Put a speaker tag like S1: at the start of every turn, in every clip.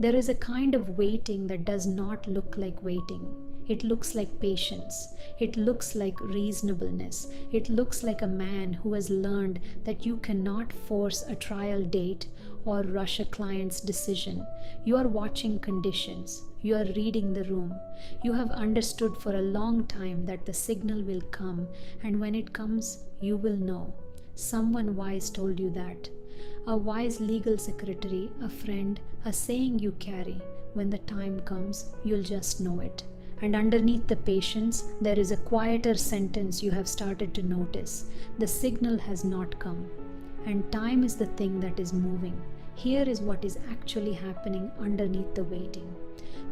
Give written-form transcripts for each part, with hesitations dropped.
S1: There is a kind of waiting that does not look like waiting. It looks like patience. It looks like reasonableness. It looks like a man who has learned that you cannot force a trial date or rush a client's decision. You are watching conditions. You are reading the room. You have understood for a long time that the signal will come, and when it comes, you will know. Someone wise told you that. A wise legal secretary, a friend, a saying you carry. When the time comes, you'll just know it. And underneath the patience, there is a quieter sentence you have started to notice. The signal has not come. And time is the thing that is moving. Here is what is actually happening underneath the waiting.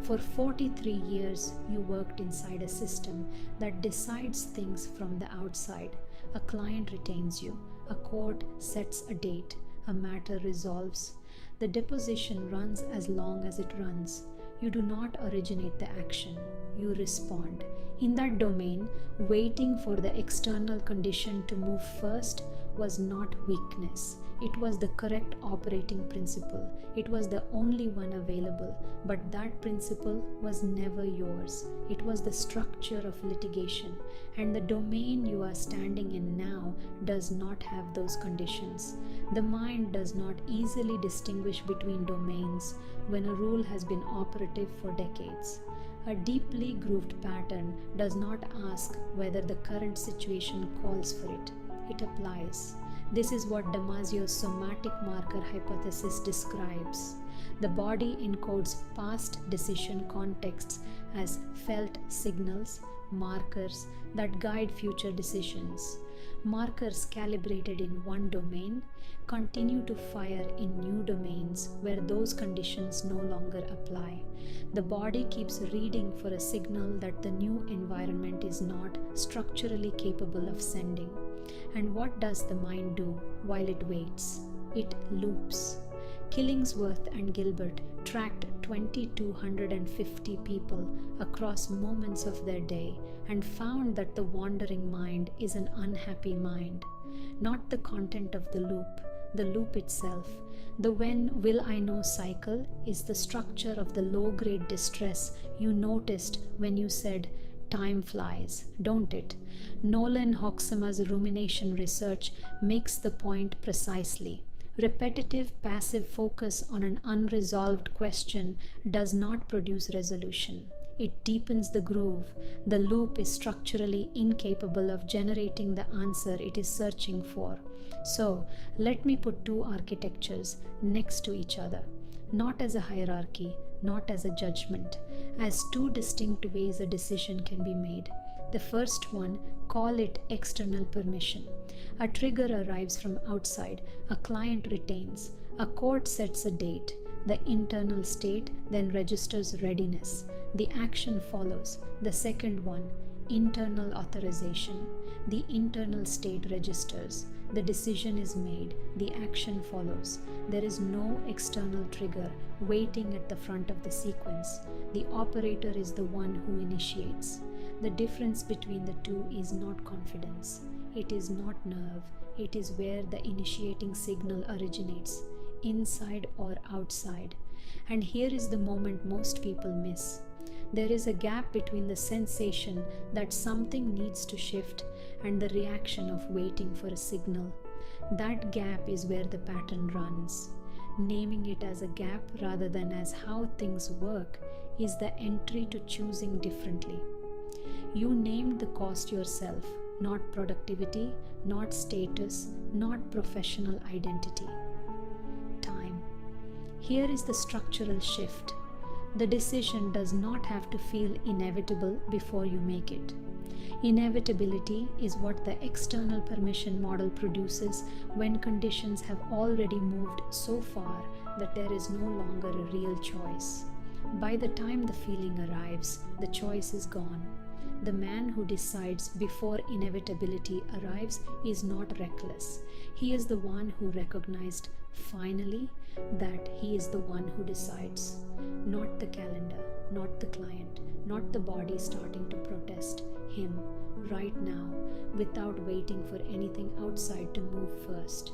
S1: For 43 years, you worked inside a system that decides things from the outside. A client retains you. A court sets a date. A matter resolves. The deposition runs as long as it runs. You do not originate the action. You respond. In that domain, waiting for the external condition to move first was not weakness. It was the correct operating principle. It was the only one available, but that principle was never yours. It was the structure of litigation, and the domain you are standing in now does not have those conditions. The mind does not easily distinguish between domains when a rule has been operative for decades. A deeply grooved pattern does not ask whether the current situation calls for it. It applies. This is what Damasio's somatic marker hypothesis describes. The body encodes past decision contexts as felt signals, markers that guide future decisions. Markers calibrated in one domain continue to fire in new domains where those conditions no longer apply. The body keeps reading for a signal that the new environment is not structurally capable of sending. And what does the mind do while it waits? It loops. Killingsworth and Gilbert tracked 2,250 people across moments of their day and found that the wandering mind is an unhappy mind. Not the content of the loop itself. The when will I know cycle is the structure of the low-grade distress you noticed when you said, time flies, don't it? Nolan Hoxhama's rumination research makes the point precisely. Repetitive passive focus on an unresolved question does not produce resolution. It deepens the groove. The loop is structurally incapable of generating the answer it is searching for. So, let me put two architectures next to each other, not as a hierarchy, not as a judgment, as two distinct ways a decision can be made. The first one, call it external permission. A trigger arrives from outside, a client retains, a court sets a date. The internal state then registers readiness. The action follows. The second one, internal authorization. The internal state registers. The decision is made. The action follows. There is no external trigger waiting at the front of the sequence. The operator is the one who initiates. The difference between the two is not confidence. It is not nerve. It is where the initiating signal originates, inside or outside. And here is the moment most people miss. There is a gap between the sensation that something needs to shift and the reaction of waiting for a signal. That gap is where the pattern runs. Naming it as a gap rather than as how things work is the entry to choosing differently. You named the cost yourself, not productivity, not status, not professional identity. Time. Here is the structural shift. The decision does not have to feel inevitable before you make it. Inevitability is what the external permission model produces when conditions have already moved so far that there is no longer a real choice. By the time the feeling arrives, the choice is gone. The man who decides before inevitability arrives is not reckless. He is the one who recognized finally that he is the one who decides. Not the calendar, not the client, not the body starting to protest. Him, right now, without waiting for anything outside to move first.